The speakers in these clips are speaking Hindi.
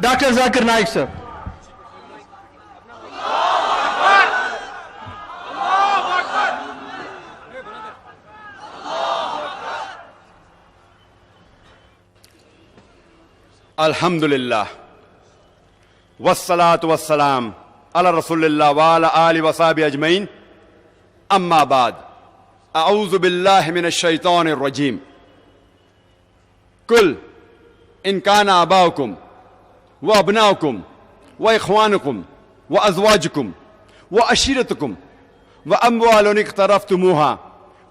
Doctor Zakir Naik sir. अल्हम्दुलिल्लाह वस्सलातु वस्सलाम अला रसूलिल्लाह व अला आलिहि व सहबिहि अजमईन, अम्मा बाद, अऊज़ु बिल्लाहि मिनश शैतानिर रजीम। कुल इन काना आबाउकुम व अबनाउकुम व इख्वानुकुम व अज़वाजुकुम व अशीरतुकुम व अम्वालुन इक़्तरफ़्तुमूहा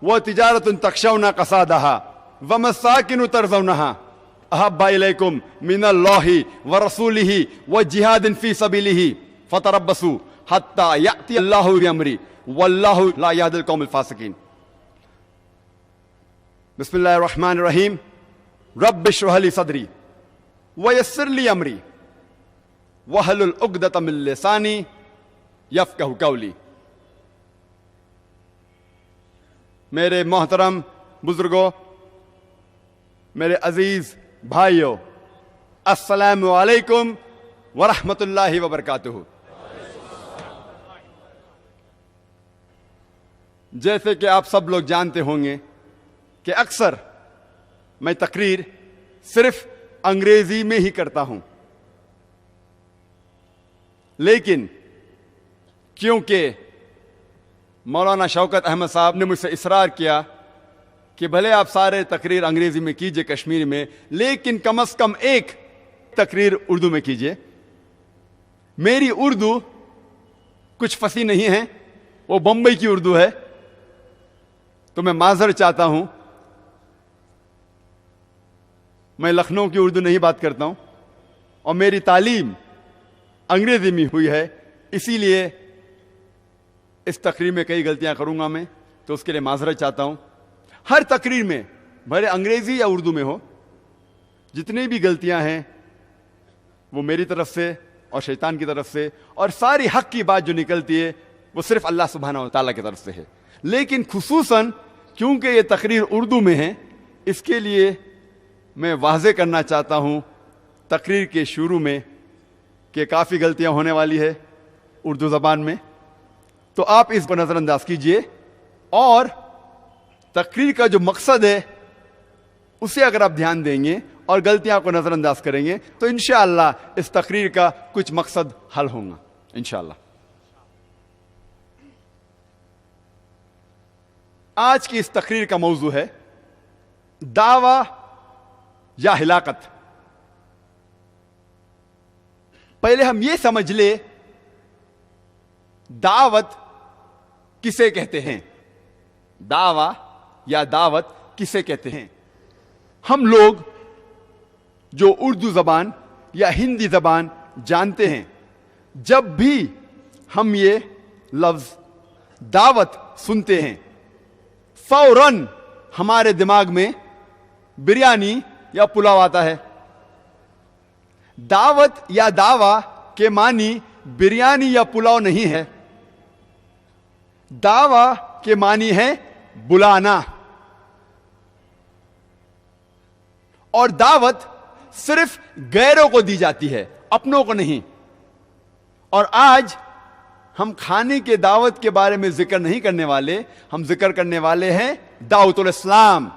व तिजारतुन तख़शौना कसादहा व मसाकिनु तर्ज़ौनहा अहब्बा इलैकुम मिनल्लाहि व रसूलिहि व जिहादिन फी सबीलिहि फतरब्बसू हत्ता याति अल्लाहु बिअम्री वल्लाहु ला यहदिल कौमल फासिकीन। बिस्मिल्लाहिर रहमानिर रहीम। रब्बि इश्रह ली सदरी व यस्सिर ली अमरी वहलुल उक़दतम मिन लिसानी यफ़क़हू क़ौली। मेरे मोहतरम बुजुर्गों, मेरे अजीज भाइयों, अस्सलामु अलैकुम व रहमतुल्लाहि व बरकातुहू। जैसे कि आप सब लोग जानते होंगे कि अक्सर मैं तकरीर सिर्फ अंग्रेजी में ही करता हूं, लेकिन क्योंकि मौलाना शौकत अहमद साहब ने मुझसे इसरार किया कि भले आप सारे तकरीर अंग्रेजी में कीजिए कश्मीरी में, लेकिन कम से कम एक तकरीर उर्दू में कीजिए। मेरी उर्दू कुछ फसी नहीं है, वो बंबई की उर्दू है, तो मैं माजर चाहता हूं। मैं लखनऊ की उर्दू नहीं बात करता हूं और मेरी तालीम अंग्रेजी में हुई है, इसीलिए इस तकरीर में कई गलतियां करूंगा मैं, तो उसके लिए माजरत चाहता हूं। हर तकरीर में, भले अंग्रेजी या उर्दू में हो, जितनी भी गलतियां हैं वो मेरी तरफ से और शैतान की तरफ से, और सारी हक की बात जो निकलती है वो सिर्फ अल्लाह सुब्हानहू व तआला की तरफ से है। लेकिन खुसूसन क्योंकि ये तकरीर उर्दू में है, इसके लिए मैं वाज़े करना चाहता हूं तकरीर के शुरू में कि काफ़ी गलतियां होने वाली है उर्दू ज़बान में, तो आप इसको नज़रअंदाज कीजिए और तकरीर का जो मकसद है उसे अगर आप ध्यान देंगे और गलतियां को नज़रअंदाज करेंगे तो इंशाअल्लाह इस तकरीर का कुछ मकसद हल होगा इंशाअल्लाह। आज की इस तकरीर का मौजू है दावा या हिलाकत। पहले हम ये समझ ले दावत किसे कहते हैं, दावा या दावत किसे कहते हैं। हम लोग जो उर्दू ज़बान या हिंदी ज़बान जानते हैं, जब भी हम ये लफ्ज़ दावत सुनते हैं फौरन हमारे दिमाग में बिरयानी या पुलाव आता है। दावत या दावा के मानी बिरयानी या पुलाव नहीं है, दावा के मानी है बुलाना, और दावत सिर्फ गैरों को दी जाती है, अपनों को नहीं। और आज हम खाने के दावत के बारे में जिक्र नहीं करने वाले, हम जिक्र करने वाले हैं दावतुल इस्लाम,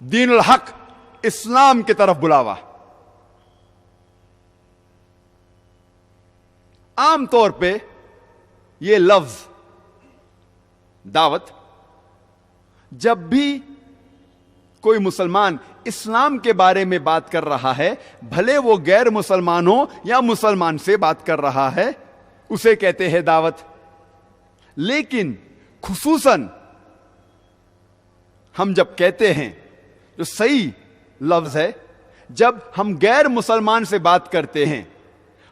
दीनुल हक, इस्लाम की तरफ बुलावा। आमतौर पे ये लफ्ज दावत जब भी कोई मुसलमान इस्लाम के बारे में बात कर रहा है, भले वो गैर मुसलमान हो या मुसलमान से बात कर रहा है, उसे कहते हैं दावत। लेकिन खुसूसन हम जब कहते हैं, जो सही लफ्ज है, जब हम गैर मुसलमान से बात करते हैं,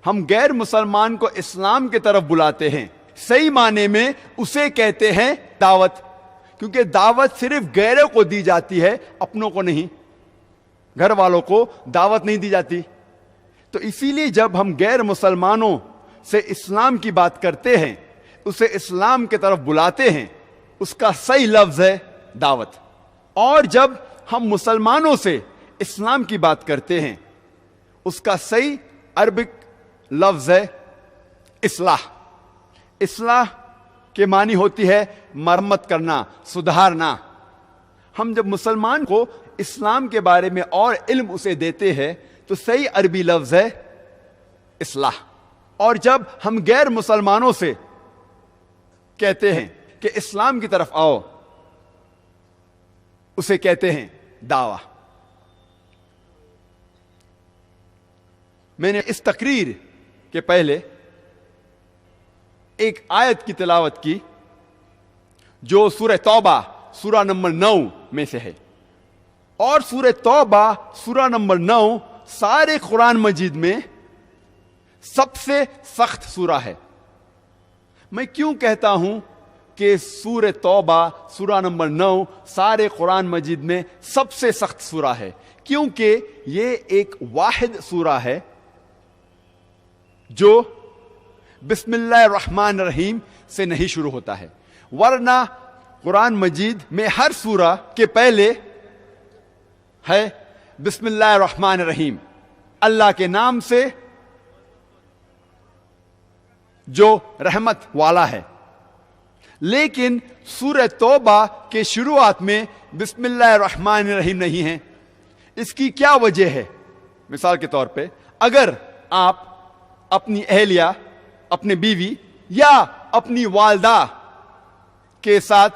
हम गैर मुसलमान को इस्लाम की तरफ बुलाते हैं, सही माने में उसे कहते हैं दावत। क्योंकि दावत सिर्फ गैरों को दी जाती है, अपनों को नहीं, घर वालों को दावत नहीं दी जाती। तो इसीलिए जब हम गैर मुसलमानों से इस्लाम की बात करते हैं, उसे इस्लाम की तरफ बुलाते हैं, उसका सही लफ्ज है दावत। और जब हम मुसलमानों से इस्लाम की बात करते हैं, उसका सही अरबिक लफ्ज है इस्लाह। इस्लाह के मानी होती है मरम्मत करना, सुधारना। हम जब मुसलमान को इस्लाम के बारे में और इल्म उसे देते हैं तो सही अरबी लफ्ज है इस्लाह। और जब हम गैर मुसलमानों से कहते हैं कि इस्लाम की तरफ आओ, उसे कहते हैं दावा। मैंने इस तकरीर के पहले एक आयत की तिलावत की जो सूरह तौबा सूरा नंबर 9 में से है। और सूरह तौबा सूरा नंबर 9 सारे कुरान मजीद में सबसे सख्त सूरा है। मैं क्यों कहता हूं कि सूरह तौबा सूरा नंबर 9 सारे कुरान मजीद में सबसे सख्त सूरा है? क्योंकि यह एक वाहिद सूरा है जो बिस्मिल्लाहिर रहमानिर रहीम से नहीं शुरू होता है। वरना कुरान मजीद में हर सूरा के पहले है बिस्मिल्लाहिर रहमानिर रहीम, अल्लाह के नाम से जो रहमत वाला है। लेकिन सूरह तौबा के शुरुआत में बिस्मिल्लाहिर रहमानिर रहीम नहीं है। इसकी क्या वजह है? मिसाल के तौर पे अगर आप अपनी अहलिया, अपने बीवी या अपनी वालदा के साथ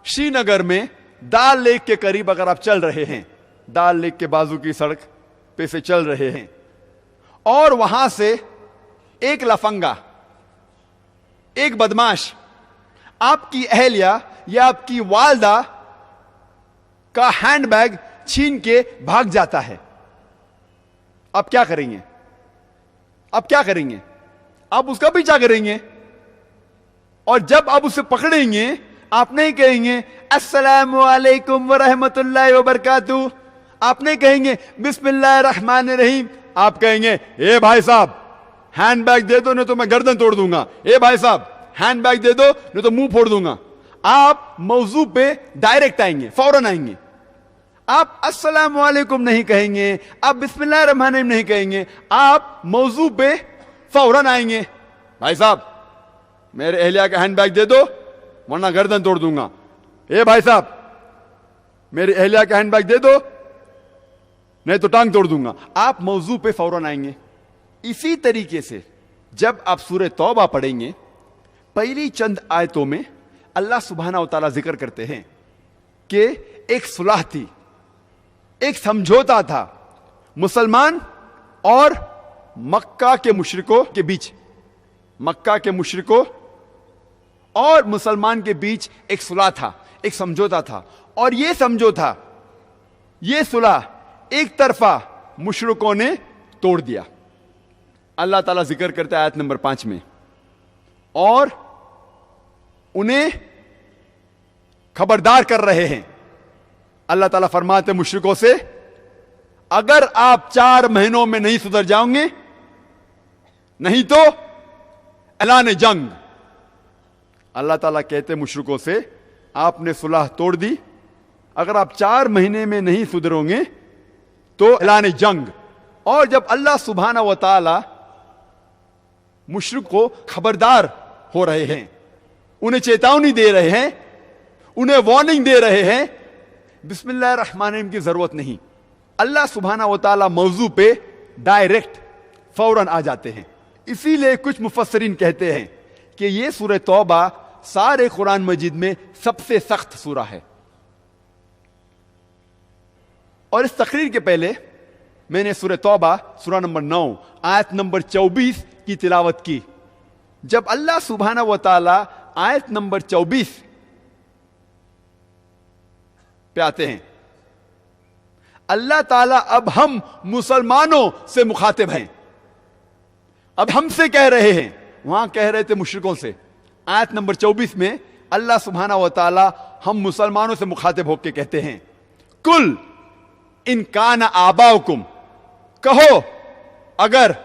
श्रीनगर में दाल लेक के करीब अगर आप चल रहे हैं, दाल लेक के बाजू की सड़क पे से चल रहे हैं, और वहां से एक लफंगा, एक बदमाश आपकी अहलिया या आपकी वालदा का हैंडबैग छीन के भाग जाता है, आप क्या करेंगे? आप क्या करेंगे? आप उसका पीछा करेंगे। और जब आप उसे पकड़ेंगे आप नहीं कहेंगे अस्सलामु अलैकुम व रहमतुल्लाहि व बरकातुहू, आप नहीं कहेंगे बिस्मिल्लाहिर रहमानिर रहीम, आप कहेंगे ए भाई साहब हैंडबैग दे दो नहीं तो मैं गर्दन तोड़ दूंगा, ए भाई साहब हैंडबैग दे दो नहीं तो मुंह फोड़ दूंगा। आप मौजू पे डायरेक्ट आएंगे, फौरन आएंगे। आप अस्सलामु अलैकुम नहीं कहेंगे, आप बिस्मिल्लाहिर रहमानिर रहीम नहीं कहेंगे, आप मौजू पे फौरन आएंगे। भाई साहब मेरे अहलिया का हैंडबैग दे दो वरना गर्दन तोड़ दूंगा, ए भाई साहब मेरी अहलिया का हैंडबैग दे दो नहीं तो टांग तोड़ दूंगा। आप मौजू पे फौरन आएंगे। इसी तरीके से जब आप सूरह तौबा पढ़ेंगे, पहली चंद आयतों में अल्लाह सुब्हानहू व तआला जिक्र करते हैं कि एक सुलह थी, एक समझौता था मुसलमान और मक्का के मुशरिकों के बीच। मक्का के मुशरिकों और मुसलमान के बीच एक सुलह था, एक समझौता था। और यह समझौता, यह सुलह एक तरफा मुशरिकों ने तोड़ दिया। अल्लाह ताला जिक्र करता है आयत नंबर 5 में, और उन्हें खबरदार कर रहे हैं। अल्लाह ताला फरमाते मुशरिकों से अगर आप 4 महीनों में नहीं सुधर जाओगे नहीं तो ऐलान जंग। अल्लाह ताला कहते मुशरिकों से आपने सुलह तोड़ दी, अगर आप 4 महीने में नहीं सुधरोगे तो ऐलान जंग। और जब अल्लाह सुब्हानहू व तआला मुशरिक को खबरदार हो रहे हैं, उन्हें चेतावनी दे रहे हैं, उन्हें वार्निंग दे रहे हैं, बिस्मिल्लाहिर रहमानिर रहीम की जरूरत नहीं। अल्लाह सुब्हानहू व तआला मौजू पे डायरेक्ट फौरन आ जाते हैं। इसीलिए कुछ मुफस्सिरीन कहते हैं कि यह सूरह तौबा सारे कुरान मजीद में सबसे सख्त सूरा है। और इस तकरीर के पहले मैंने सूरह तौबा सूरा नंबर 9 आयत नंबर 24 की तिलावत की। जब अल्लाह सुब्हानहू व तआला आयत नंबर 24 पे आते हैं, अल्लाह ताला अब हम मुसलमानों से मुखातिब हैं, अब हमसे कह रहे हैं। वहां कह रहे थे मुशरिकों से। आयत नंबर 24 में अल्लाह सुब्हानहू व तआला हम मुसलमानों से मुखातिब होकर कहते हैं, कुल इन काना आबाउकुम, कहो अगर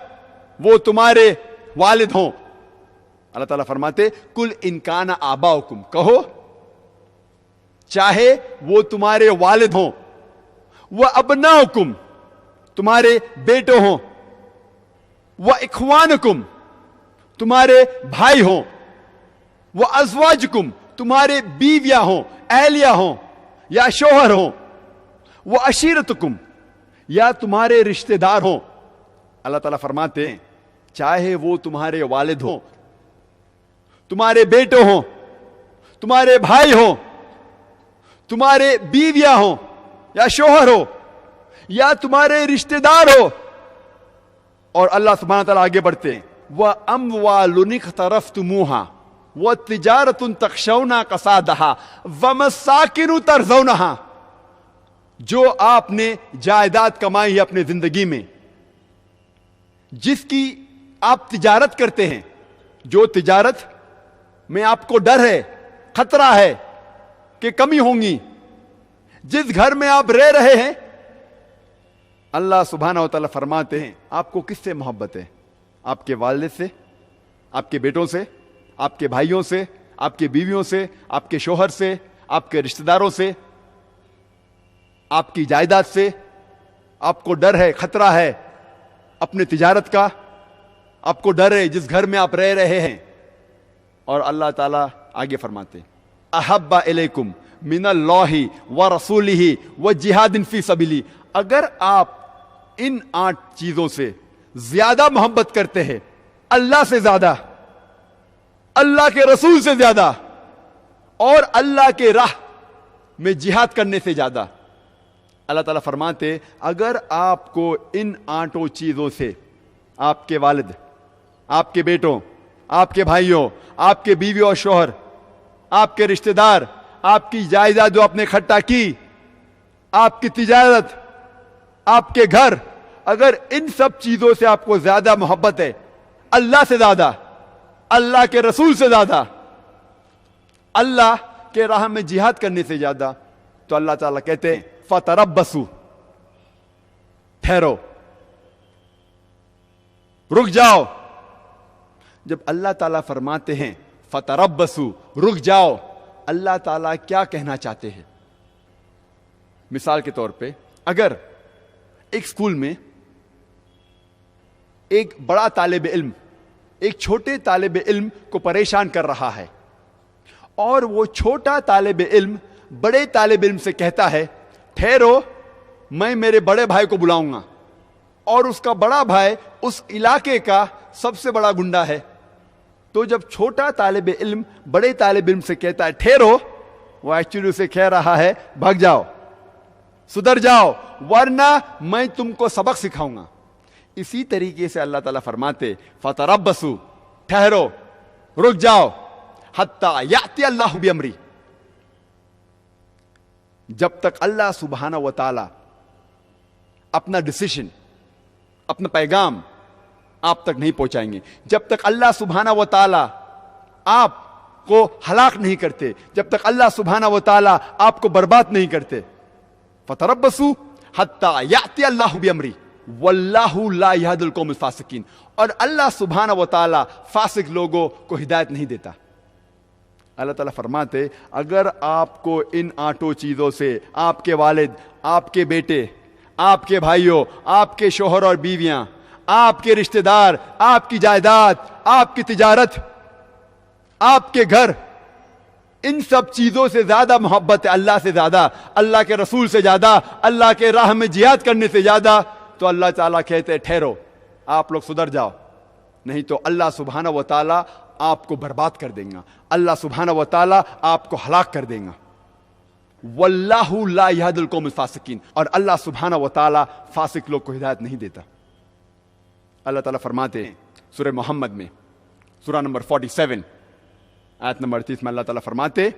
वो तुम्हारे वालिद हों। अल्लाह ताला फरमाते कुल इन काना आबाउकुम, कहो चाहे वो तुम्हारे वालिद हों, वह अबनाउकुम, तुम्हारे बेटे हों, व इख्वानुकुम, तुम्हारे भाई हों, व अज़वाजुकुम, तुम्हारे बीवियां हों, अहलिया हों या शोहर हों, व अशीरतुकुम, या तुम्हारे रिश्तेदार हों। अल्लाह ताला फरमाते हैं चाहे वो तुम्हारे वालिद हों, तुम्हारे बेटे हों, तुम्हारे भाई हों, तुम्हारे बीवियां हों या शोहर हो, या तुम्हारे रिश्तेदार हो। और अल्लाह सुब्हानहू व तआला आगे बढ़ते हैं, व अमवालुन इख्तरफ्तुमूहा व तिजारतुन तखशौना कसादहा व मसाकिनु तरज़ौनहा, जो आपने जायदाद कमाई है अपने जिंदगी में, जिसकी आप तिजारत करते हैं, जो तिजारत में आपको डर है, खतरा है कि कमी होंगी, जिस घर में आप रह रहे हैं, अल्लाह सुब्हानहू व तआला फरमाते हैं आपको किससे मोहब्बत है? आपके वालिद से, आपके बेटों से, आपके भाइयों से, आपके बीवियों से, आपके शोहर से, आपके रिश्तेदारों से, आपकी जायदाद से। आपको डर है, खतरा है अपने तिजारत का, आपको डर है जिस घर में आप रह रहे हैं। और अल्लाह ताला आगे फरमाते अहब्बा इलैकुम मिनल्लाहि व रसूलिही व जिहादिन फी सबीली, अगर आप इन 8 चीजों से ज्यादा मोहब्बत करते हैं, अल्लाह से ज्यादा, अल्लाह के रसूल से ज्यादा, और अल्लाह के राह में जिहाद करने से ज्यादा, अल्लाह ताला फरमाते अगर आपको इन 8 चीजों से आपके वालिद, आपके बेटों, आपके भाइयों, आपके बीवी और शोहर, आपके रिश्तेदार, आपकी जायदाद जो आपने इकट्ठा की, आपकी तिजारत, आपके घर, अगर इन सब चीजों से आपको ज्यादा मोहब्बत है, अल्लाह से ज्यादा, अल्लाह के रसूल से ज्यादा, अल्लाह के राह में जिहाद करने से ज्यादा, तो अल्लाह ताला कहते हैं फतरब्बसू, ठहरो, रुक जाओ। जब अल्लाह ताला फरमाते हैं फतरब्बसू, रुक जाओ, अल्लाह ताला क्या कहना चाहते हैं? मिसाल के तौर पे अगर एक स्कूल में एक बड़ा तालिब इल्म एक छोटे तालिब इल्म को परेशान कर रहा है, और वो छोटा तालिब इल्म बड़े तालिब इल्म से कहता है ठहरो, मैं मेरे बड़े भाई को बुलाऊंगा, और उसका बड़ा भाई उस इलाके का सबसे बड़ा गुंडा है। तो जब छोटा तालिब इल्म बड़े तालिब इल्म से कहता है ठहरो, वो एक्चुअली उसे कह रहा है भाग जाओ, सुधर जाओ, वरना मैं तुमको सबक सिखाऊंगा। इसी तरीके से अल्लाह ताला फरमाते फतरब्बसू, ठहरो, रुक जाओ, हत्ता याति अल्लाहु बिअमरी, जब तक अल्लाह सुब्हानहू व तआला अपना डिसीजन, अपना पैगाम आप तक नहीं पहुंचाएंगे, जब तक अल्लाह सुब्हानहू व तआला आपको हलाक नहीं करते, जब तक अल्लाह सुब्हानहू व तआला आपको बर्बाद नहीं करते। फतरब्बसू हत्ता याति अल्लाहु बिअमरी वल्लाहु ला यहदिल कौमिल फासिकीन, और अल्लाह सुब्हानहू व तआला फासिक लोगों को हिदायत नहीं देता। अल्लाह ताला फरमाते अगर आपको इन 8 चीजों से आपके वालिद, आपके बेटे, आपके भाइयों, आपके शोहर और बीवियां, आपके रिश्तेदार, आपकी जायदाद, आपकी तिजारत, आपके घर, इन सब चीजों से ज्यादा मोहब्बत है, अल्लाह से ज्यादा, अल्लाह के रसूल से ज्यादा, अल्लाह के राह में जिहाद करने से ज्यादा, तो अल्लाह ताला कहते हैं ठहरो, आप लोग सुधर जाओ, नहीं तो अल्लाह सुब्हानहू व तआला आपको बर्बाद कर देगा, अल्लाह सुब्हानहू व तआला आपको हलाक कर देगा। वल्लाहु ला यहदिल कौमिल फासिकीन, और अल्लाह सुब्हानहू व तआला फासिक लोग को हिदायत नहीं देता। अल्लाह ताला फरमाते हैं सूरह मोहम्मद में, सूरह नंबर 47 आयत नंबर 30 में अल्लाह ताला फरमाते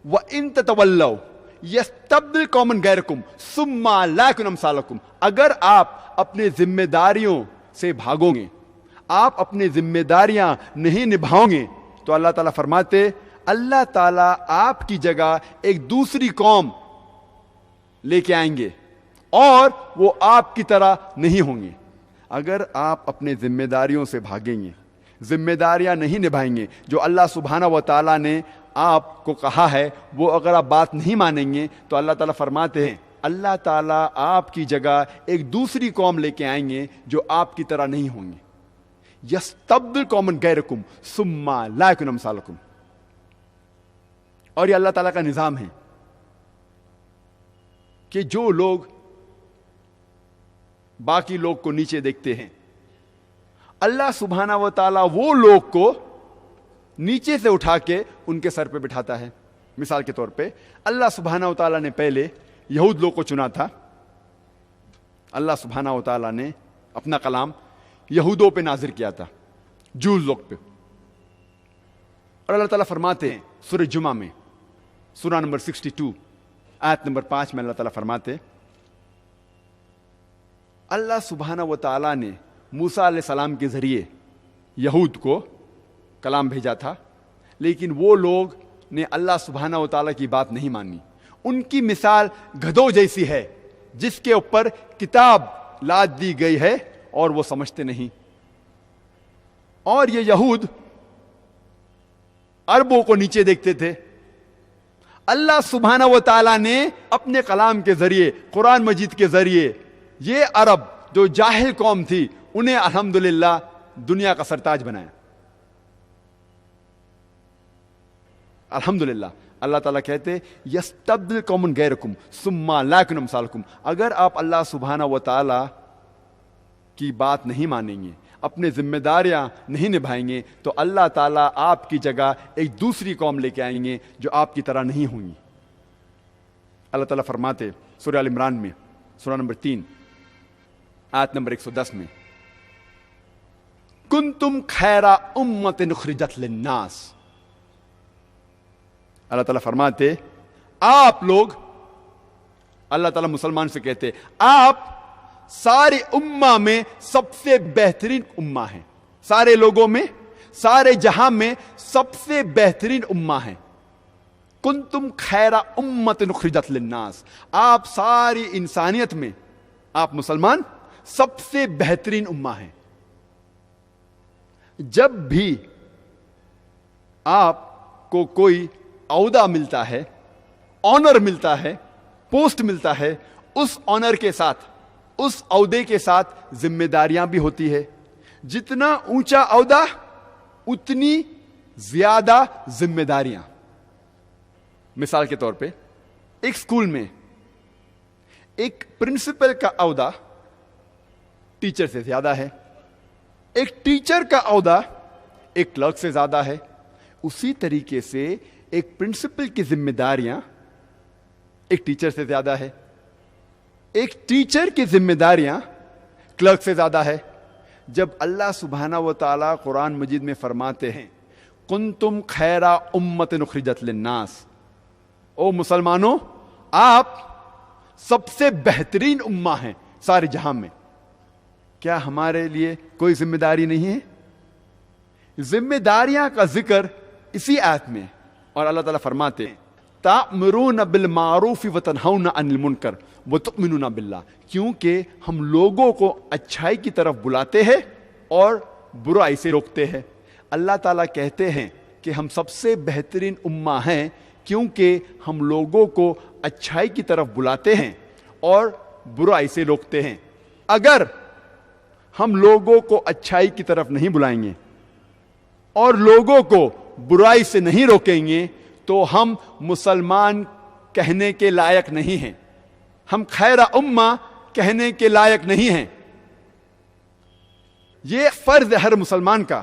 व इन ततवल्लौ यस्तब्दिल कौमन गैरकुम सुम्मा ला यकुन अमसालकुम, अगर आप अपने जिम्मेदारियों से भागोगे, आप अपनी जिम्मेदारियां नहीं निभाओगे, तो अल्लाह ताला फरमाते अल्लाह ताला आपकी जगह एक दूसरी कौम लेके आएंगे और वो आपकी तरह नहीं होंगे। अगर आप अपने जिम्मेदारियों से भागेंगे, जिम्मेदारियां नहीं निभाएंगे, जो अल्लाह सुब्हानहू व तआला ने आपको कहा है, वो अगर आप बात नहीं मानेंगे, तो अल्लाह ताला फरमाते हैं अल्लाह ताला आपकी जगह एक दूसरी कौम लेके आएंगे जो आपकी तरह नहीं होंगे। यस्तब्दिल कौमन गैरकुम सुम्मा ला यकुन अमसालकुम। और ये अल्लाह ताला का निजाम है कि जो लोग बाकी लोग को नीचे देखते हैं, अल्लाह सुब्हाना व ताला वो लोग को नीचे से उठा के उनके सर पे बिठाता है। मिसाल के तौर पे अल्लाह सुब्हाना व ताला ने पहले यहूद लोग को चुना था। अल्लाह सुब्हाना व ताला ने अपना कलाम यहूदों पे नाजिर किया था, जूस लोग पे। और अल्लाह ताला फरमाते हैं सूरह जुमा में, सूरा नंबर 62 आयत नंबर 5 में अल्लाह ताला फरमाते, अल्लाह सुब्हाना व ताला ने मूसा अलैहिस्सलाम के जरिए यहूद को कलाम भेजा था, लेकिन वो लोग ने अल्लाह सुब्हाना व ताला की बात नहीं मानी। उनकी मिसाल गधों जैसी है जिसके ऊपर किताब लाद दी गई है और वो समझते नहीं। और ये यहूद अरबों को नीचे देखते थे। अल्लाह सुब्हाना व ताला ने अपने कलाम के जरिए, कुरान मजीद के जरिए, ये अरब जो जाहिल कौम थी उन्हें अल्हम्दुलिल्लाह दुनिया का सरताज बनाया। अल्हम्दुलिल्लाह। अल्लाह ताला कहते यस्तब्दिल कौमन गैरकुम सुम्मा ला यकुन अमसालकुम। अगर आप अल्लाह सुब्हाना व ताला की बात नहीं मानेंगे, अपने जिम्मेदारियां नहीं निभाएंगे, तो अल्लाह ताला आपकी जगह एक दूसरी कौम लेके आएंगे जो आपकी तरह नहीं होंगी। अल्लाह ताला फरमाते सूरह अल इमरान में, सूरा नंबर 3 आयत नंबर 110 में, कुंतुम खैरा उम्मतिन उखरिजत लिन्नास। अल्लाह ताला फरमाते आप लोग, अल्लाह ताला मुसलमान से कहते आप सारे उम्मा में सबसे बेहतरीन उम्मा है। सारे लोगों में, सारे जहां में सबसे बेहतरीन उम्मा है। कुंतुम खैरा उम्मतिन उखरिजत लिन्नास। आप सारी इंसानियत में, आप मुसलमान सबसे बेहतरीन उम्मा है। जब भी आपको कोई औदा मिलता है, ऑनर मिलता है, पोस्ट मिलता है, उस ऑनर के साथ, उस औदे के साथ जिम्मेदारियां भी होती है। जितना ऊंचा औदा उतनी ज्यादा जिम्मेदारियां। मिसाल के तौर पे एक स्कूल में एक प्रिंसिपल का औदा टीचर से ज्यादा है, एक टीचर का औदा एक क्लर्क से ज्यादा है। उसी तरीके से एक प्रिंसिपल की जिम्मेदारियां एक टीचर से ज्यादा है, एक टीचर की जिम्मेदारियां क्लर्क से ज्यादा है। जब अल्लाह सुब्हाना व ताला कुरान मजीद में फरमाते हैं कुंतुम खैरा उम्मतिन उखरिजत लिन्नास, ओ मुसलमानों आप सबसे बेहतरीन उम्मा हैं सारे जहां में, क्या हमारे लिए कोई जिम्मेदारी नहीं है? जिम्मेदारियां का जिक्र इसी आयत में। और अल्लाह ताला फरमाते हैं तामुरून बिल मारूफ व तनहौना अनिल मुनकर व तुमिनूना बिल्लाह, क्योंकि हम लोगों को अच्छाई की तरफ बुलाते हैं और बुराई से रोकते हैं। अल्लाह ताला कहते हैं कि हम सबसे बेहतरीन उम्मा हैं क्योंकि हम लोगों को अच्छाई की तरफ बुलाते हैं और बुराई से रोकते हैं। अगर हम लोगों को अच्छाई की तरफ नहीं बुलाएंगे और लोगों को बुराई से नहीं रोकेंगे तो हम मुसलमान कहने के लायक नहीं हैं, हम खैरा उम्मा कहने के लायक नहीं हैं। यह फर्ज है हर मुसलमान का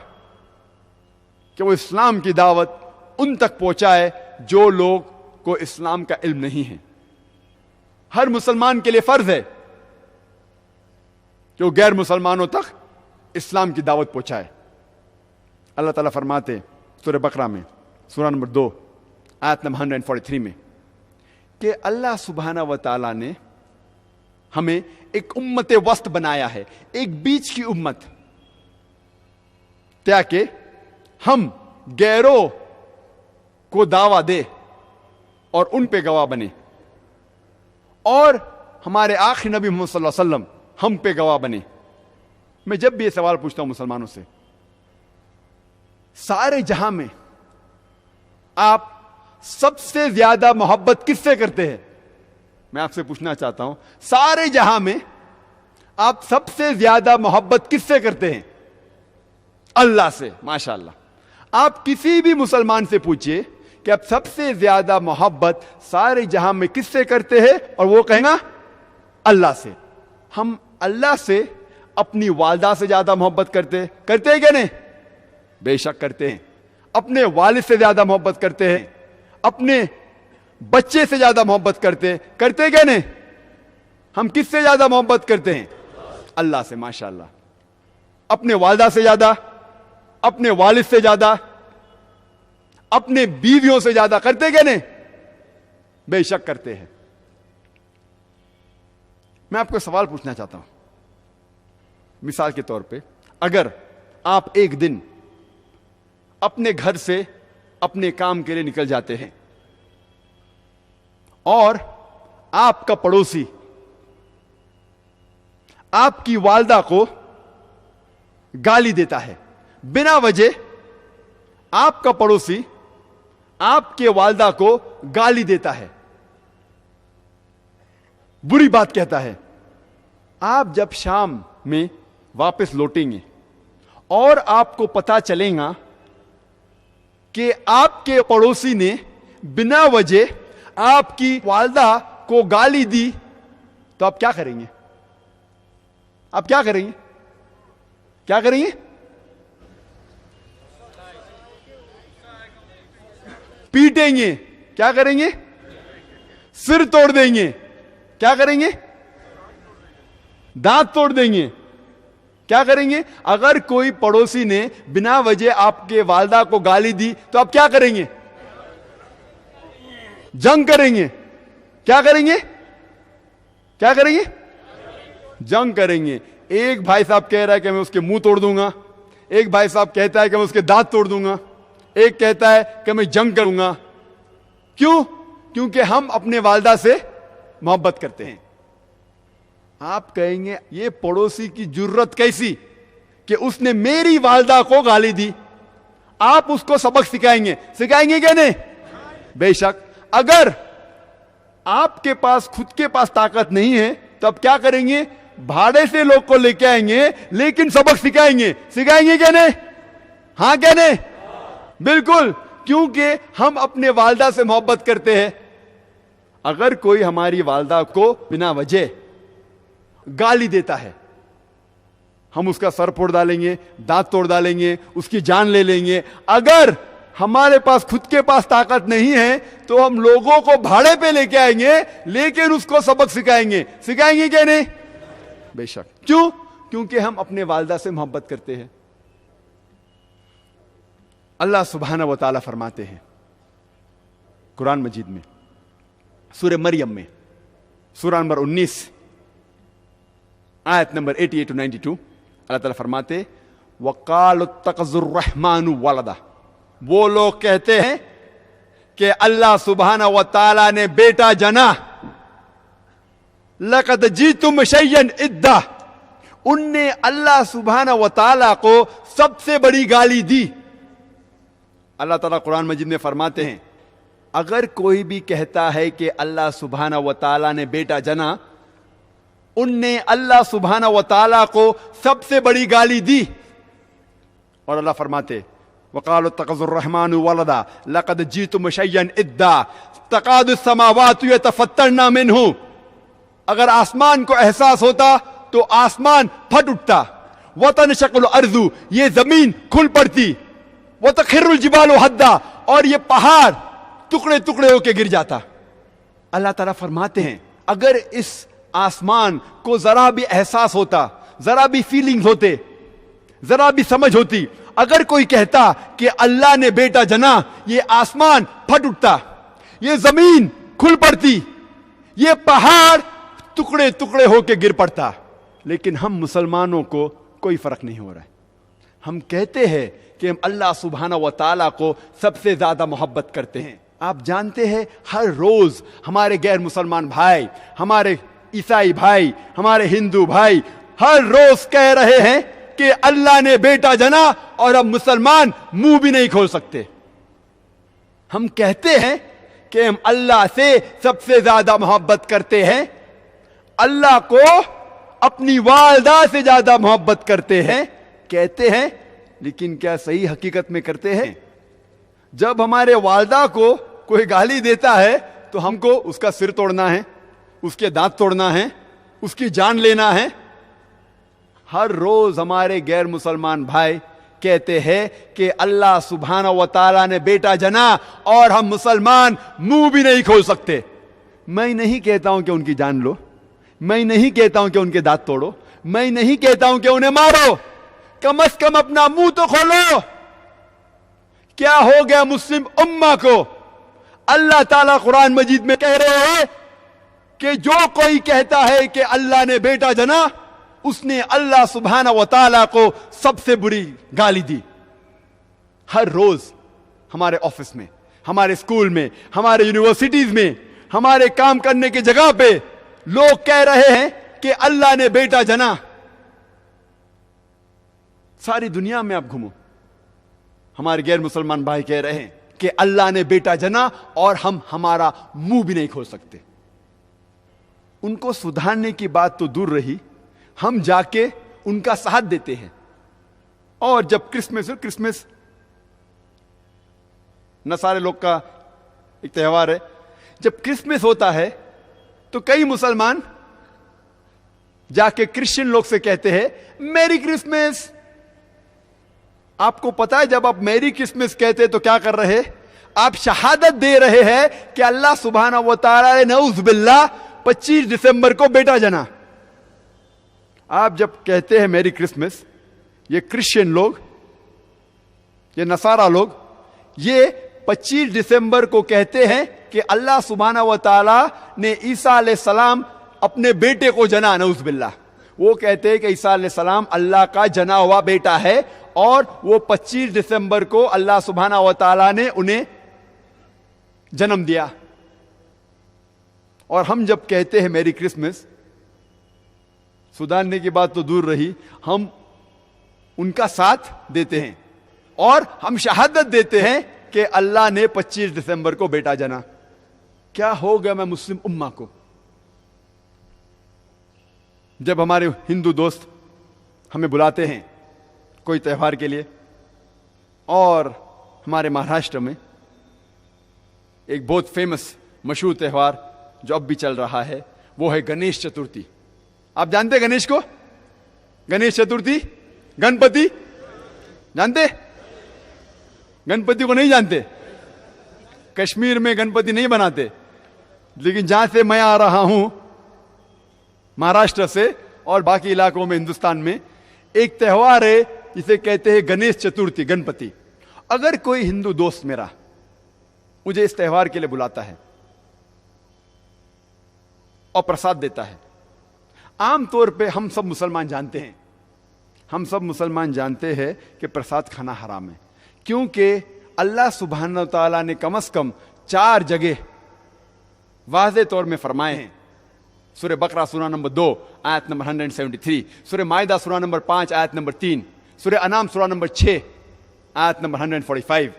कि वो इस्लाम की दावत उन तक पहुंचाए जो लोग को इस्लाम का इल्म नहीं है। हर मुसलमान के लिए फर्ज है कि वो गैर मुसलमानों तक इस्लाम की दावत पहुंचाए। अल्लाह ताला फरमाते सूरह बकरा में, सूरा नंबर 2 आयत नंबर 143 में कि अल्लाह सुब्हाना व ताला ने हमें एक उम्मत वस्त बनाया है, एक बीच की उम्मत, ताकि हम गैरों को दावा दे और उन पे गवाह बने और हमारे आखिरी नबी मोहम्मद सल्लल्लाहु अलैहि वसल्लम हम पे गवाह बने। मैं जब भी ये सवाल पूछता हूं मुसलमानों से, सारे जहां में आप सबसे ज्यादा मोहब्बत किससे करते हैं? मैं आपसे पूछना चाहता हूं, सारे जहां में आप सबसे ज्यादा मोहब्बत किससे करते हैं? अल्लाह से। माशाअल्लाह। आप किसी भी मुसलमान से पूछिए कि आप सबसे ज्यादा मोहब्बत सारे जहां में किससे करते हैं, और वो कहेगा अल्लाह से। हम अल्लाह से अपनी वालदा से ज्यादा मोहब्बत करते हैं क्या नहीं? बेशक करते हैं। अपने वालिद से ज्यादा मोहब्बत करते हैं, अपने बच्चे से ज्यादा मोहब्बत करते हैं क्या नहीं? हम किससे ज्यादा मोहब्बत करते हैं? अल्लाह से। माशाअल्लाह। अपने वालदा से ज्यादा, अपने वालिद से ज्यादा, अपने बीवियों से ज्यादा करते क्या नहीं? बेशक करते हैं। मैं आपको सवाल पूछना चाहता हूं। मिसाल के तौर पे, अगर आप एक दिन अपने घर से अपने काम के लिए निकल जाते हैं और आपका पड़ोसी आपकी वालदा को गाली देता है, बिना वजह आपका पड़ोसी आपके वालदा को गाली देता है, बुरी बात कहता है। आप जब शाम में वापस लौटेंगे और आपको पता चलेगा कि आपके पड़ोसी ने बिना वजह आपकी वालदा को गाली दी, तो आप क्या करेंगे? आप क्या करेंगे? क्या करेंगे? पीटेंगे। क्या करेंगे? सिर तोड़ देंगे। क्या करेंगे? दांत तोड़ देंगे। क्या करेंगे? अगर कोई पड़ोसी ने बिना वजह आपके वालदा को गाली दी तो आप क्या करेंगे? जंग करेंगे। क्या करेंगे? क्या करेंगे? जंग करेंगे। एक भाई साहब कह रहा है कि मैं उसके मुंह तोड़ दूंगा, एक भाई साहब कहता है कि मैं उसके दांत तोड़ दूंगा, एक कहता है कि मैं जंग करूंगा। क्यों? क्योंकि हम अपने वालदा से मोहब्बत करते हैं। आप कहेंगे ये पड़ोसी की जुर्रत कैसी कि उसने मेरी वालदा को गाली दी। आप उसको सबक सिखाएंगे क्या नहीं? बेशक। अगर आपके पास खुद के पास ताकत नहीं है तो आप क्या करेंगे? भाड़े से लोग को लेके आएंगे, लेकिन सबक सिखाएंगे क्या नहीं? हां क्या नहीं? बिल्कुल। क्योंकि हम अपने वालदा से मोहब्बत करते हैं। अगर कोई हमारी वालदा को बिना वजह गाली देता है, हम उसका सर फोड़ डालेंगे, दांत तोड़ डालेंगे, उसकी जान ले लेंगे। अगर हमारे पास खुद के पास ताकत नहीं है तो हम लोगों को भाड़े पे लेके आएंगे, लेकिन उसको सबक सिखाएंगे क्या नहीं? बेशक। क्यों? क्योंकि हम अपने वालदा से मोहब्बत करते हैं। अल्लाह सुब्हानहू व तआला फरमाते हैं कुरान मजीद में, सूरह मरियम में, सूरह नंबर 19 आयत नंबर 88 to 92, अल्लाह ताला फरमाते वक़ाल इत्तख़ज़ुर रहमानु वलदा। वो लोग कहते हैं कि अल्लाह सुब्हानहू व तआला ने बेटा जना। लक़द जीतुम शय्यन इद्दा। उनने अल्लाह सुब्हानहू व तआला को सबसे बड़ी गाली दी। अल्लाह ताला कुरान मजीद में फरमाते हैं अगर कोई भी कहता है कि अल्लाह सुब्हानहू व तआला ने बेटा जना, उनने अल्लाह सुब्हानहू व तआला को सबसे बड़ी गाली दी। और अल्लाह फरमाते वक़ालु इत्तख़ज़ुर रहमानु वलदा लक़द जीतुम शय्यन इद्दा तक़ादुस समावातु यतफ़त्तरना मिन्हु। अगर आसमान को एहसास होता तो आसमान फट उठता। वतनशक़्क़ुल अर्ज़ु, ये जमीन खुल पड़ती। वतख़िर्रुल जिबालु हद्दा, और ये पहाड़ टुकड़े टुकड़े होके गिर जाता। अल्लाह ताला फरमाते हैं अगर इस आसमान को जरा भी एहसास होता, जरा भी फीलिंग्स होते, जरा भी समझ होती, अगर कोई कहता कि अल्लाह ने बेटा जना, ये आसमान फट उठता, ये जमीन खुल पड़ती, ये पहाड़ टुकड़े टुकड़े होके गिर पड़ता। लेकिन हम मुसलमानों को कोई फर्क नहीं हो रहा है। हम कहते हैं कि हम अल्लाह सुब्हानहू व तआला को सबसे ज्यादा मोहब्बत करते हैं। आप जानते हैं हर रोज हमारे गैर मुसलमान भाई, हमारे ईसाई भाई, हमारे हिंदू भाई हर रोज कह रहे हैं कि अल्लाह ने बेटा जना, और अब मुसलमान मुंह भी नहीं खोल सकते। हम कहते हैं कि हम अल्लाह से सबसे ज्यादा मोहब्बत करते हैं, अल्लाह को अपनी वालदा से ज्यादा मोहब्बत करते हैं। कहते हैं लेकिन क्या सही हकीकत में करते हैं? जब हमारे वालदा को कोई गाली देता है तो हमको उसका सिर तोड़ना है, उसके दांत तोड़ना है, उसकी जान लेना है। हर रोज हमारे गैर मुसलमान भाई कहते हैं कि अल्लाह सुब्हानहू व तआला ने बेटा जना और हम मुसलमान मुंह भी नहीं खोल सकते। मैं नहीं कहता हूं कि उनकी जान लो, मैं नहीं कहता हूं कि उनके दांत तोड़ो, मैं नहीं कहता हूं कि उन्हें मारो, कम से कम अपना मुंह तो खोलो। क्या हो गया मुस्लिम उम्मा को? अल्लाह ताला कुरान मजीद में कह रहे हैं कि जो कोई कहता है कि अल्लाह ने बेटा जना, उसने अल्लाह सुब्हानहू व तआला को सबसे बुरी गाली दी। हर रोज हमारे ऑफिस में, हमारे स्कूल में, हमारे यूनिवर्सिटीज में, हमारे काम करने की जगह पे लोग कह रहे हैं कि अल्लाह ने बेटा जना। सारी दुनिया में आप घूमो, हमारे गैर मुसलमान भाई कह रहे हैं कि अल्लाह ने बेटा जना और हम हमारा मुंह भी नहीं खोल सकते। उनको सुधारने की बात तो दूर रही, हम जाके उनका साथ देते हैं। और जब क्रिसमस न सारे लोग का एक त्यौहार है, जब क्रिसमस होता है तो कई मुसलमान जाके क्रिश्चियन लोग से कहते हैं मैरी क्रिसमस। आपको पता है जब आप मैरी क्रिसमस कहते हैं तो क्या कर रहे हैं? आप शहादत दे रहे हैं कि अल्लाह सुब्हानहू व तआला ने नऊज़ बिल्लाह 25 दिसंबर को बेटा जना। आप जब कहते हैं मैरी क्रिसमस, ये क्रिश्चियन लोग, ये नसारा लोग, ये 25 दिसंबर को कहते हैं कि अल्लाह सुब्हानहू व तआला ने ईसा अलैहिस्सलाम अपने बेटे को जना, नऊज़ बिल्लाह। वो कहते हैं कि ईसा अलैहिस्सलाम अल्लाह का जना हुआ बेटा है और वो 25 दिसंबर को अल्लाह सुब्हानहू व तआला ने उन्हें जन्म दिया। और हम जब कहते हैं मैरी क्रिसमस, सुधारने की बात तो दूर रही, हम उनका साथ देते हैं और हम शहादत देते हैं कि अल्लाह ने 25 दिसंबर को बेटा जना। क्या हो गया मैं मुस्लिम उम्मा को? जब हमारे हिंदू दोस्त हमें बुलाते हैं कोई त्यौहार के लिए, और हमारे महाराष्ट्र में एक बहुत फेमस मशहूर त्यौहार जो अब भी चल रहा है वो है गणेश चतुर्थी। आप जानते हैं गणेश को? गणेश चतुर्थी, गणपति जानते? गणपति को नहीं जानते? कश्मीर में गणपति नहीं बनाते, लेकिन जहां से मैं आ रहा हूं महाराष्ट्र से और बाकी इलाकों में हिंदुस्तान में एक त्यौहार है जिसे कहते हैं गणेश चतुर्थी, गणपति। अगर कोई हिंदू दोस्त मेरा मुझे इस त्यौहार के लिए बुलाता है और प्रसाद देता है, आमतौर पे हम सब मुसलमान जानते हैं, हम सब मुसलमान जानते हैं कि प्रसाद खाना हराम है, क्योंकि अल्लाह सुब्हानहू तआला ने कम से कम 4 जगह वाज़े तौर में फरमाए हैं। सूरह बकरा सूरा नंबर 2 आयत नंबर 173, सूरह माइदा सूरा नंबर 5 आयत नंबर 3, सूरह अनाम सूरा नंबर 6 आयत नंबर 145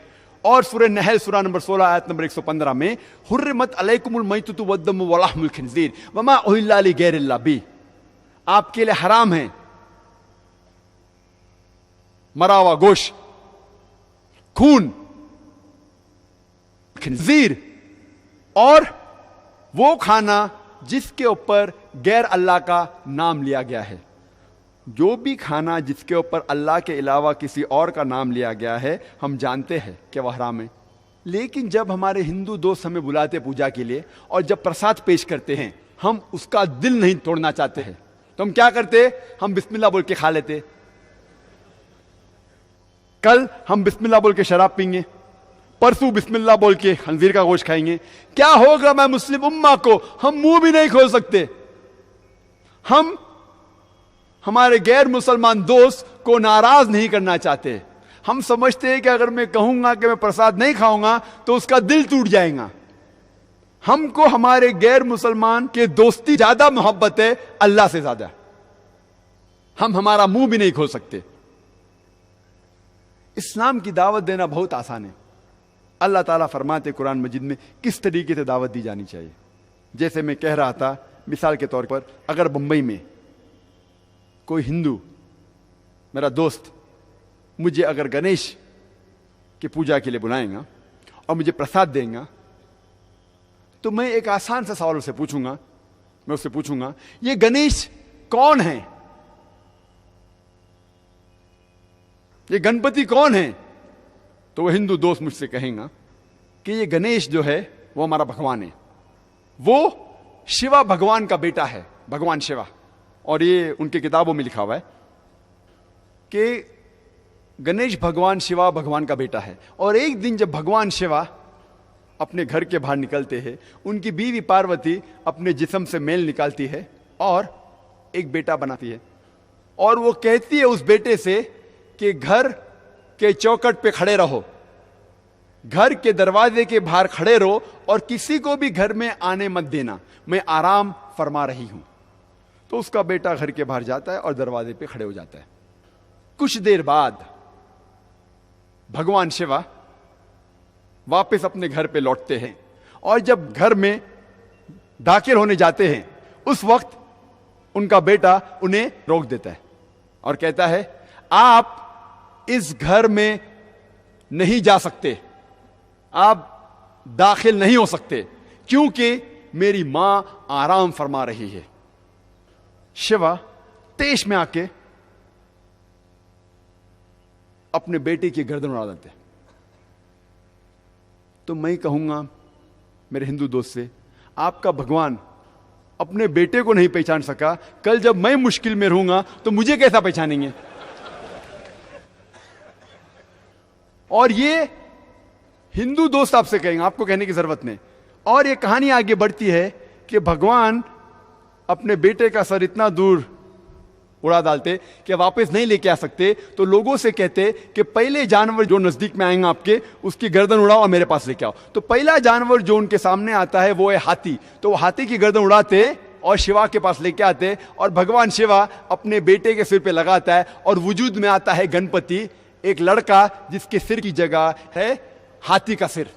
और सूरह नहल सूरा नंबर 16 आयत नंबर 115 में हुर्रिमत अलैकुमुल मैततु वद्दमु वलहमुल खिंज़ीर वमा उहिल्ला लिगैरिल्लाह बिह, आपके लिए हराम है मरा हुआ गोश्त, खून, खिंज़ीर और वो खाना जिसके ऊपर गैर अल्लाह का नाम लिया गया है। जो भी खाना जिसके ऊपर अल्लाह के अलावा किसी और का नाम लिया गया है, हम जानते हैं कि वह हराम है। लेकिन जब हमारे हिंदू दोस्त हमें बुलाते पूजा के लिए और जब प्रसाद पेश करते हैं, हम उसका दिल नहीं तोड़ना चाहते हैं, तो हम क्या करते? हम बिस्मिल्लाह बोल के खा लेते। कल हम बिस्मिल्लाह बोल के शराब पीएंगे, परसों बिस्मिल्लाह बोल के खंजीर का गोश्त खाएंगे। क्या होगा मैं मुस्लिम उम्मा को? हम मुंह भी नहीं खोल सकते। हम हमारे गैर मुसलमान दोस्त को नाराज नहीं करना चाहते। हम समझते हैं कि अगर मैं कहूंगा कि मैं प्रसाद नहीं खाऊंगा तो उसका दिल टूट जाएगा। हमको हमारे गैर मुसलमान के दोस्ती ज्यादा मोहब्बत है अल्लाह से ज्यादा। हम हमारा मुंह भी नहीं खोल सकते। इस्लाम की दावत देना बहुत आसान है। अल्लाह ताला फरमाते कुरान मजीद में किस तरीके से दावत दी जानी चाहिए। जैसे मैं कह रहा था, मिसाल के तौर पर अगर बंबई में कोई हिंदू मेरा दोस्त मुझे अगर गणेश की पूजा के लिए बुलाएगा और मुझे प्रसाद देगा, तो मैं एक आसान सा सवाल उससे पूछूंगा। मैं उससे पूछूंगा, ये गणेश कौन है? ये गणपति कौन है? तो वो हिंदू दोस्त मुझसे कहेगा कि ये गणेश जो है वो हमारा भगवान है, वो शिवा भगवान का बेटा है, भगवान शिवा। और ये उनकी किताबों में लिखा हुआ है कि गणेश भगवान शिवा भगवान का बेटा है। और एक दिन जब भगवान शिवा अपने घर के बाहर निकलते हैं, उनकी बीवी पार्वती अपने जिस्म से मेल निकालती है और एक बेटा बनाती है। और वो कहती है उस बेटे से कि घर के चौखट पे खड़े रहो, घर के दरवाजे के बाहर खड़े रहो और किसी को भी घर में आने मत देना, मैं आराम फरमा रही हूं। तो उसका बेटा घर के बाहर जाता है और दरवाजे पे खड़े हो जाता है। कुछ देर बाद भगवान शिवा वापस अपने घर पे लौटते हैं और जब घर में दाखिल होने जाते हैं, उस वक्त उनका बेटा उन्हें रोक देता है और कहता है, आप इस घर में नहीं जा सकते, आप दाखिल नहीं हो सकते, क्योंकि मेरी मां आराम फरमा रही है। शिवा तेज में आके अपने बेटे की गर्दन उड़ा देते। तो मैं कहूंगा मेरे हिंदू दोस्त से, आपका भगवान अपने बेटे को नहीं पहचान सका, कल जब मैं मुश्किल में रहूंगा तो मुझे कैसा पहचानेंगे? और ये हिंदू दोस्त आपसे कहेंगे, आपको कहने की जरूरत नहीं। और ये कहानी आगे बढ़ती है कि भगवान अपने बेटे का सर इतना दूर उड़ा डालते कि वापस नहीं लेके आ सकते, तो लोगों से कहते कि पहले जानवर जो नजदीक में आएगा आपके, उसकी गर्दन उड़ाओ और मेरे पास लेके आओ। तो पहला जानवर जो उनके सामने आता है वो है हाथी। तो वो हाथी की गर्दन उड़ाते और शिवा के पास लेके आते और भगवान शिवा अपने बेटे के सिर पे लगाता है और वजूद में आता है गणपति, एक लड़का जिसके सिर की जगह है हाथी का सिर।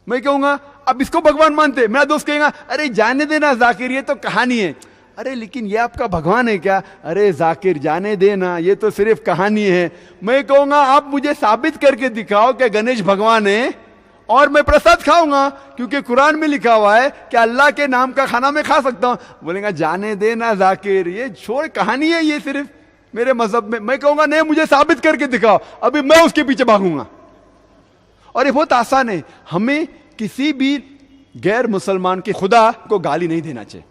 मैं कहूंगा अब इसको भगवान मानते? मेरा दोस्त कहेगा, अरे जाने देना जाकिर, ये तो कहानी है। अरे लेकिन ये आपका भगवान है क्या? अरे जाकिर जाने देना, ये तो सिर्फ कहानी है। मैं कहूंगा आप मुझे साबित करके दिखाओ कि गणेश भगवान है और मैं प्रसाद खाऊंगा, क्योंकि कुरान में लिखा हुआ है कि अल्लाह के नाम का खाना मैं खा सकता हूं। बोलेगा जाने देना जाकिर, ये छोड़, कहानी है ये सिर्फ मेरे मजहब में। मैं कहूंगा नहीं, मुझे साबित करके दिखाओ, अभी मैं उसके पीछे भागूंगा। और ये बहुत आसान है, हमें किसी भी गैर मुसलमान के खुदा को गाली नहीं देना चाहिए।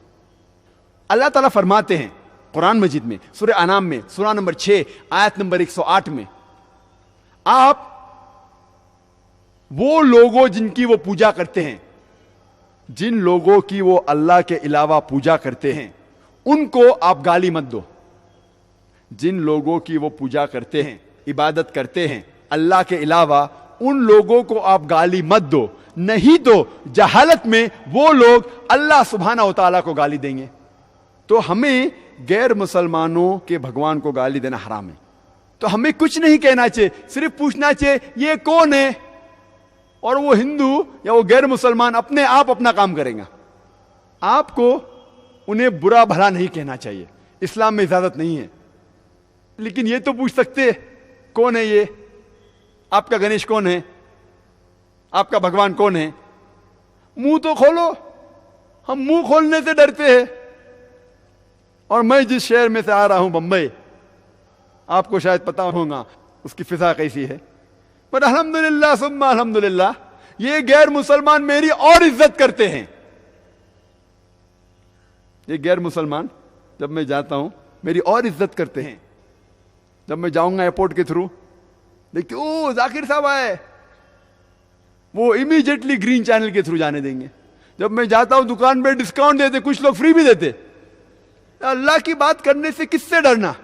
अल्लाह ताला फरमाते हैं कुरान मजीद में, सूरह अनाम में, सूरह नंबर 6 आयत नंबर 108 में, आप वो लोगों जिनकी वो पूजा करते हैं, जिन लोगों की वो अल्लाह के अलावा पूजा करते हैं, उनको आप गाली मत दो। जिन लोगों की वो पूजा करते हैं, इबादत करते हैं अल्लाह के अलावा, उन लोगों को आप गाली मत दो, नहीं तो जहालत में वो लोग अल्लाह सुब्हानहू व तआला को गाली देंगे। तो हमें गैर मुसलमानों के भगवान को गाली देना हराम है। तो हमें कुछ नहीं कहना चाहिए, सिर्फ पूछना चाहिए ये कौन है, और वो हिंदू या वो गैर मुसलमान अपने आप अपना काम करेगा। आपको उन्हें बुरा भला नहीं कहना चाहिए, इस्लाम में इजाजत नहीं है। लेकिन ये तो पूछ सकते कौन है ये, आपका गणेश कौन है, आपका भगवान कौन है? मुंह तो खोलो। हम मुंह खोलने से डरते हैं। और मैं जिस शहर में से आ रहा हूं, बंबई, आपको शायद पता होगा उसकी फिजा कैसी है, पर अल्हम्दुलिल्लाह सुम्मा अल्हम्दुलिल्लाह, ये गैर मुसलमान मेरी और इज्जत करते हैं। ये गैर मुसलमान जब मैं जाता हूं मेरी और इज्जत करते हैं। जब मैं जाऊंगा एयरपोर्ट के थ्रू, देखिए ओ जाकिर साहब आए, वो इमीडिएटली ग्रीन चैनल के थ्रू जाने देंगे। जब मैं जाता हूं दुकान पे डिस्काउंट देते, कुछ लोग फ्री भी देते। अल्लाह की बात करने से किससे डरना?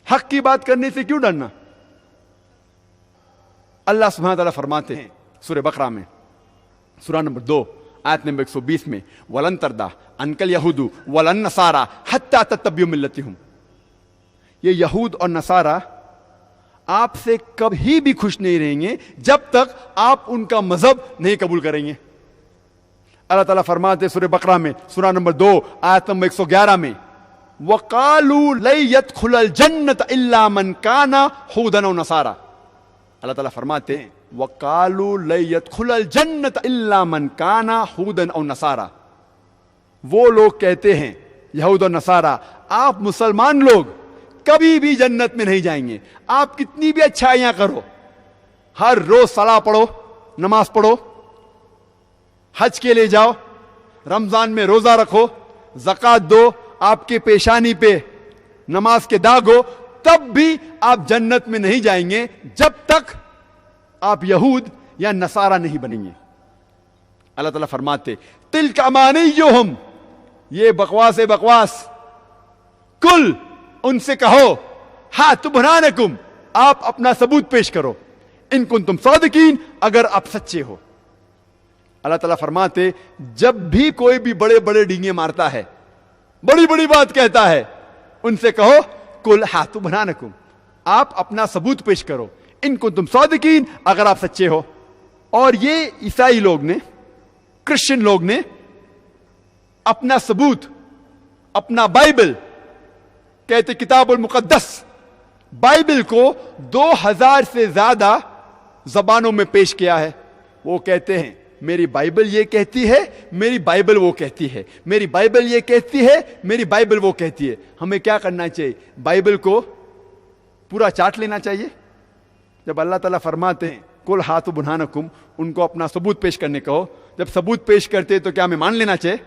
हक की बात करने से क्यों डरना? अल्लाह सुब्हानहू व तआला फरमाते हैं सूरह बकरा में, सूरह नंबर 2 आयत नंबर 120 में, वलन तरदा अनकल यहूदू वलन नसारा हत्ता तत्तबियु मिल्लतहुम। ये यहूद और नसारा आपसे कभी भी खुश नहीं रहेंगे जब तक आप उनका मजहब नहीं कबूल करेंगे। अल्लाह ताला फरमाते सूरह बकरा में, सूरह नंबर 2 आयत नंबर 111 में, वकालू लई यदखुलल जन्नत इल्ला मन काना हुदन व नसारा। अल्लाह ताला फरमाते हैं वकालू लई यदखुलल जन्नत इल्ला मन काना हुदन व नसारा। वो लोग कहते हैं यहूद और नसारा, आप मुसलमान लोग कभी भी जन्नत में नहीं जाएंगे, आप कितनी भी अच्छाइयां करो, हर रोज सलाह पढ़ो, नमाज पढ़ो, हज के लिए जाओ, रमजान में रोजा रखो, ज़कात दो, आपके पेशानी पे नमाज के दाग हो, तब भी आप जन्नत में नहीं जाएंगे जब तक आप यहूद या नसारा नहीं बनेंगे। अल्लाह ताला फरमाते तिल्का अमानियुहुम, ये बकवास है बकवास। कुल, उनसे कहो, हाथ बुरहानकुम, आप अपना सबूत पेश करो, इन कुंतुम सादिकीन, अगर आप सच्चे हो। अल्लाह ताला फरमाते जब भी कोई भी बड़े बड़े डींगे मारता है, बड़ी बड़ी बात कहता है, उनसे कहो कुल हाथ बुरहानकुम, आप अपना सबूत पेश करो, इन कुंतुम सादिकीन, अगर आप सच्चे हो। और ये ईसाई लोग ने, क्रिश्चियन लोग ने अपना सबूत, अपना बाइबल, कहते किताबुल मुकद्दस, बाइबल को 2000 से ज्यादा जबानों में पेश किया है। वो कहते हैं मेरी बाइबल ये कहती है, मेरी बाइबल वो कहती है, मेरी बाइबल ये कहती है, मेरी बाइबल वो कहती है। हमें क्या करना चाहिए? बाइबल को पूरा चाट लेना चाहिए। जब अल्लाह ताला फरमाते हैं कुल हाथ बुरहानकुम, उनको अपना सबूत पेश करने को, जब सबूत पेश करते तो क्या हमें मान लेना चाहिए?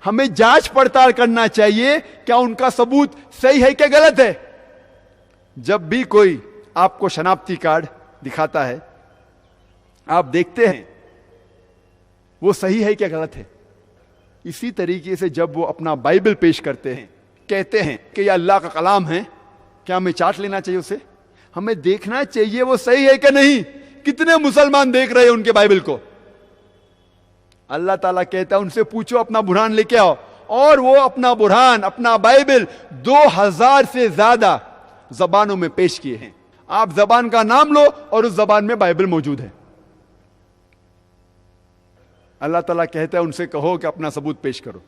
हमें जांच पड़ताल करना चाहिए क्या उनका सबूत सही है क्या गलत है। जब भी कोई आपको शनाख्ती कार्ड दिखाता है, आप देखते हैं वो सही है क्या गलत है। इसी तरीके से जब वो अपना बाइबल पेश करते हैं, कहते हैं कि यह अल्लाह का कलाम है, क्या हमें चाट लेना चाहिए उसे? हमें देखना चाहिए वो सही है क्या नहीं। कितने मुसलमान देख रहे हैं उनके बाइबल को? अल्लाह ताला कहता है उनसे पूछो, अपना बुरहान लेके आओ। और वो अपना बुरहान, अपना बाइबल 2000 से ज्यादा जबानों में पेश किए हैं। आप जबान का नाम लो और उस जबान में बाइबल मौजूद है। अल्लाह ताला कहता है उनसे कहो कि अपना सबूत पेश करो।